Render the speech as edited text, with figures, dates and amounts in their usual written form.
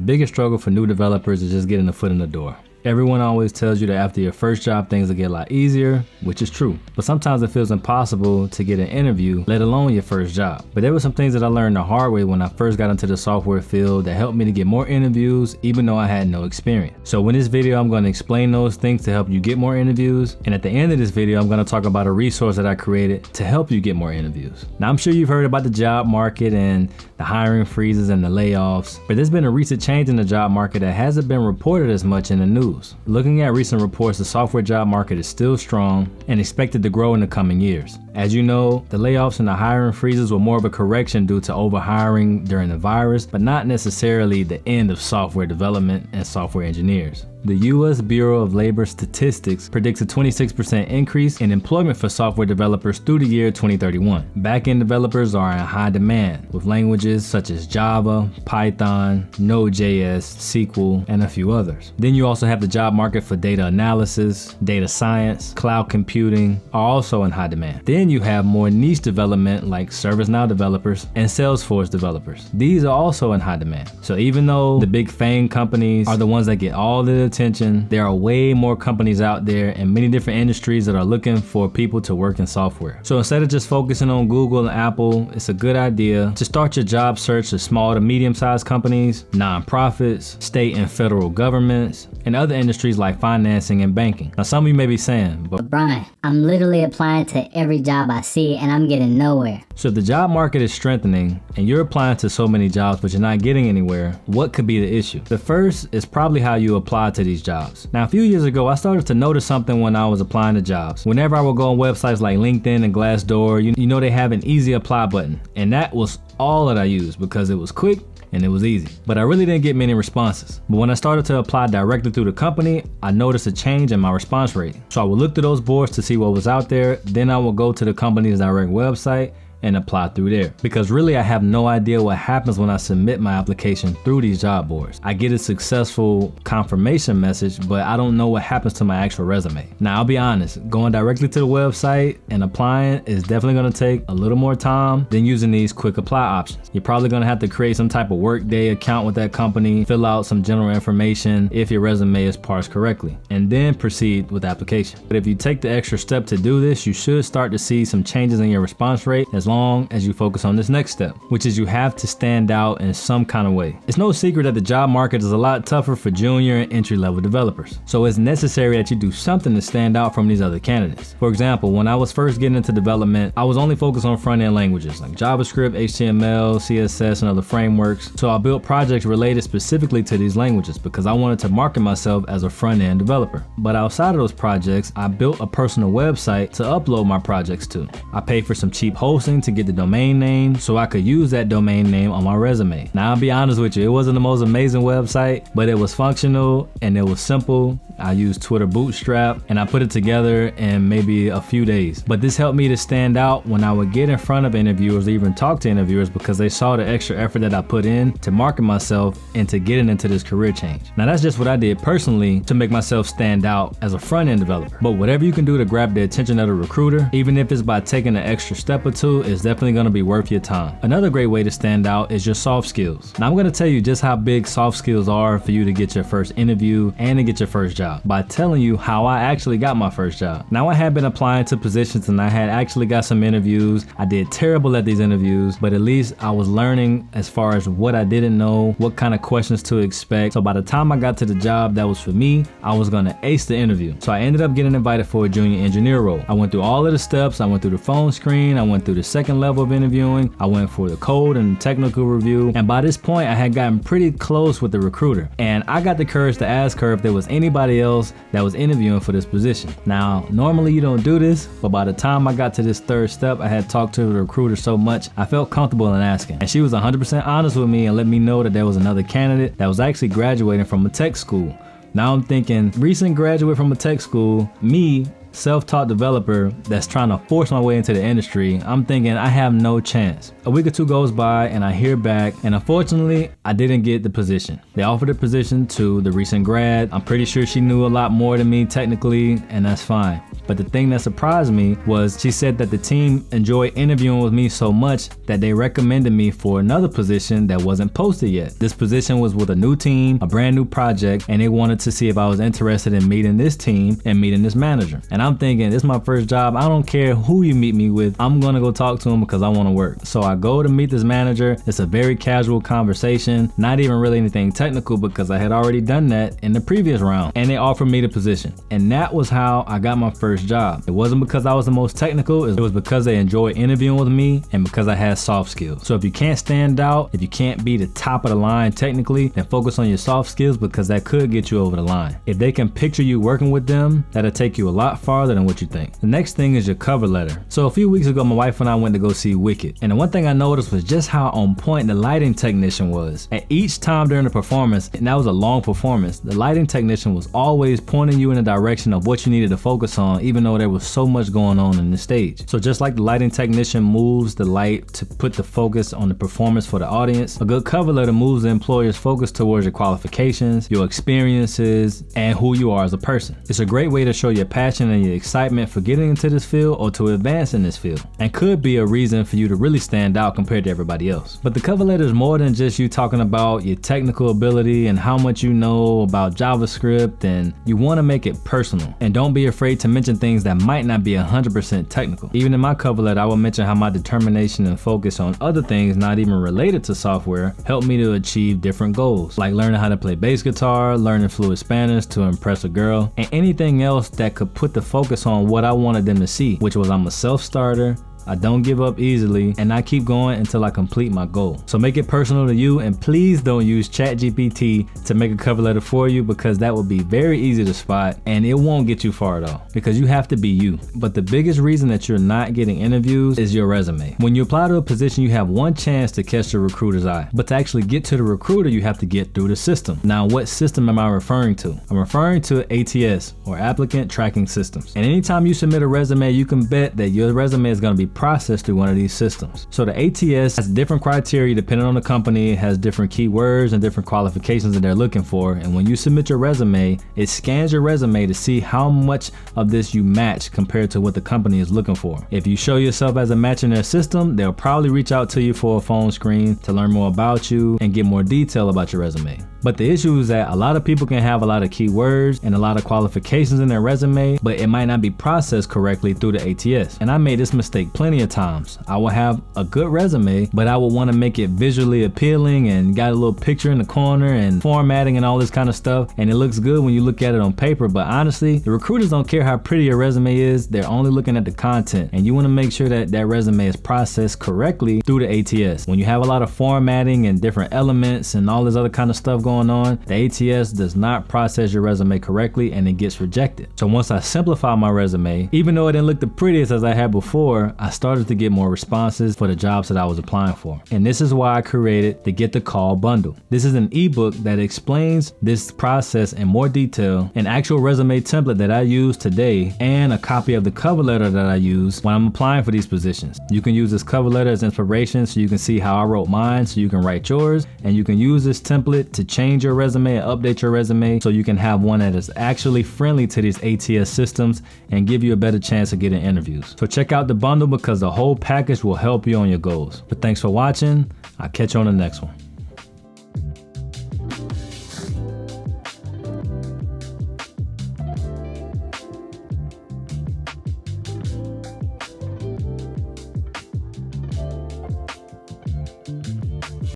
biggest struggle for new developers is just getting a foot in the door. Everyone always tells you that after your first job, things will get a lot easier, which is true. But sometimes it feels impossible to get an interview, let alone your first job. But there were some things that I learned the hard way when I first got into the software field that helped me to get more interviews, even though I had no experience. So in this video, I'm going to explain those things to help you get more interviews. And at the end of this video, I'm going to talk about a resource that I created to help you get more interviews. Now, I'm sure you've heard about the job market and the hiring freezes and the layoffs, but there's been a recent change in the job market that hasn't been reported as much in the news. Looking at recent reports, the software job market is still strong and expected to grow in the coming years. As you know, the layoffs and the hiring freezes were more of a correction due to overhiring during the virus, but not necessarily the end of software development and software engineers. The U.S. Bureau of Labor Statistics predicts a 26% increase in employment for software developers through the year 2031. Back-end developers are in high demand, with languages such as Java, Python, Node.js, SQL, and a few others. Then you also have the job market for data analysis, data science, cloud computing are also in high demand. Then you have more niche development like ServiceNow developers and Salesforce developers. These are also in high demand. So even though the big FANG companies are the ones that get all the attention, there are way more companies out there in many different industries that are looking for people to work in software. So instead of just focusing on Google and Apple, it's a good idea to start your job search to small to medium-sized companies, nonprofits, state and federal governments, and other industries like financing and banking. Now, some of you may be saying, but Brian, I'm literally applying to every job I see and I'm getting nowhere. So if the job market is strengthening and you're applying to so many jobs but you're not getting anywhere, what could be the issue? The first is probably how you apply to these jobs. Now, a few years ago, I started to notice something when I was applying to jobs. Whenever I would go on websites like LinkedIn and Glassdoor, you know they have an easy apply button. And that was all that I used because it was quick and it was easy. But I really didn't get many responses. But when I started to apply directly through the company, I noticed a change in my response rate. So I would look through those boards to see what was out there. Then I would go to the company's direct website and apply through there. Because really I have no idea what happens when I submit my application through these job boards. I get a successful confirmation message, but I don't know what happens to my actual resume. Now I'll be honest, going directly to the website and applying is definitely gonna take a little more time than using these quick apply options. You're probably gonna have to create some type of Workday account with that company, fill out some general information if your resume is parsed correctly, and then proceed with the application. But if you take the extra step to do this, you should start to see some changes in your response rate as long as you focus on this next step, which is you have to stand out in some kind of way. It's no secret that the job market is a lot tougher for junior and entry-level developers. So it's necessary that you do something to stand out from these other candidates. For example, when I was first getting into development, I was only focused on front-end languages like JavaScript, HTML, CSS, and other frameworks. So I built projects related specifically to these languages because I wanted to market myself as a front-end developer. But outside of those projects, I built a personal website to upload my projects to. I paid for some cheap hosting to get the domain name so I could use that domain name on my resume. Now I'll be honest with you, it wasn't the most amazing website, but it was functional and it was simple. I used Twitter Bootstrap and I put it together in maybe a few days. But this helped me to stand out when I would get in front of interviewers or even talk to interviewers because they saw the extra effort that I put in to market myself and to getting into this career change. Now that's just what I did personally to make myself stand out as a front-end developer. But whatever you can do to grab the attention of the recruiter, even if it's by taking an extra step or two, is definitely going to be worth your time. Another great way to stand out is your soft skills. Now I'm going to tell you just how big soft skills are for you to get your first interview and to get your first job by telling you how I actually got my first job. Now I had been applying to positions and I had actually got some interviews. I did terrible at these interviews, but at least I was learning as far as what I didn't know, what kind of questions to expect. So by the time I got to the job that was for me, I was going to ace the interview. So I ended up getting invited for a junior engineer role. I went through all of the steps. I went through the phone screen. I went through the second level of interviewing. I went for the code and technical review. And by this point, I had gotten pretty close with the recruiter. And I got the courage to ask her if there was anybody else that was interviewing for this position. Now, normally you don't do this, but by the time I got to this third step, I had talked to the recruiter so much, I felt comfortable in asking. And she was 100% honest with me and let me know that there was another candidate that was actually graduating from a tech school. Now I'm thinking, recent graduate from a tech school, me, self-taught developer that's trying to force my way into the industry, I'm thinking I have no chance. A week or two goes by and I hear back, and unfortunately I didn't get the position. They offered the position to the recent grad. I'm pretty sure she knew a lot more than me technically, and that's fine. But But the thing that surprised me was she said that the team enjoyed interviewing with me so much that they recommended me for another position that wasn't posted yet. This position was with a new team, a brand new project, and they wanted to see if I was interested in meeting this team and meeting this manager. And I'm thinking, this is my first job. I don't care who you meet me with. I'm gonna go talk to him because I want to work. So I go to meet this manager. It's a very casual conversation, not even really anything technical because I had already done that in the previous round. And they offered me the position. And that was how I got my first job. It wasn't because I was the most technical. It was because they enjoyed interviewing with me and because I had soft skills. So if you can't stand out, if you can't be the top of the line technically, then focus on your soft skills because that could get you over the line. If they can picture you working with them, that'll take you a lot farther than what you think. The next thing is your cover letter. So a few weeks ago, my wife and I went to go see Wicked. And the one thing I noticed was just how on point the lighting technician was. At each time during the performance, and that was a long performance, the lighting technician was always pointing you in the direction of what you needed to focus on, even though there was so much going on in the stage. So just like the lighting technician moves the light to put the focus on the performance for the audience, a good cover letter moves the employer's focus towards your qualifications, your experiences, and who you are as a person. It's a great way to show your passion and your excitement for getting into this field or to advance in this field, and could be a reason for you to really stand out compared to everybody else. But the cover letter is more than just you talking about your technical ability and how much you know about JavaScript, and you want to make it personal. And don't be afraid to mention things that might not be 100% technical. Even in my cover letter, I will mention how my determination and focus on other things not even related to software helped me to achieve different goals, like learning how to play bass guitar, learning fluent Spanish to impress a girl, and anything else that could put the focus on what I wanted them to see, which was I'm a self-starter, I don't give up easily, and I keep going until I complete my goal. So make it personal to you, and please don't use ChatGPT to make a cover letter for you, because that will be very easy to spot and it won't get you far at all, because you have to be you. But the biggest reason that you're not getting interviews is your resume. When you apply to a position, you have one chance to catch the recruiter's eye, but to actually get to the recruiter, you have to get through the system. Now, what system am I referring to? I'm referring to ATS, or Applicant Tracking Systems. And anytime you submit a resume, you can bet that your resume is going to be processed through one of these systems. So the ATS has different criteria depending on the company. It has different keywords and different qualifications that they're looking for. And when you submit your resume, it scans your resume to see how much of this you match compared to what the company is looking for. If you show yourself as a match in their system, they'll probably reach out to you for a phone screen to learn more about you and get more detail about your resume. But the issue is that a lot of people can have a lot of keywords and a lot of qualifications in their resume, but it might not be processed correctly through the ATS. And I made this mistake plenty of times. I will have a good resume, but I will want to make it visually appealing and got a little picture in the corner and formatting and all this kind of stuff. And it looks good when you look at it on paper, but honestly, the recruiters don't care how pretty your resume is. They're only looking at the content. And you want to make sure that that resume is processed correctly through the ATS. When you have a lot of formatting and different elements and all this other kind of stuff going on, the ATS does not process your resume correctly and it gets rejected. So once I simplified my resume, even though it didn't look the prettiest as I had before, I started to get more responses for the jobs that I was applying for. And this is why I created the Get the Call bundle. This is an ebook that explains this process in more detail, an actual resume template that I use today, and a copy of the cover letter that I use when I'm applying for these positions. You can use this cover letter as inspiration so you can see how I wrote mine so you can write yours, and you can use this template to change your resume and update your resume so you can have one that is actually friendly to these ATS systems and give you a better chance of getting interviews. So check out the bundle because the whole package will help you on your goals. But thanks for watching. I'll catch you on the next one.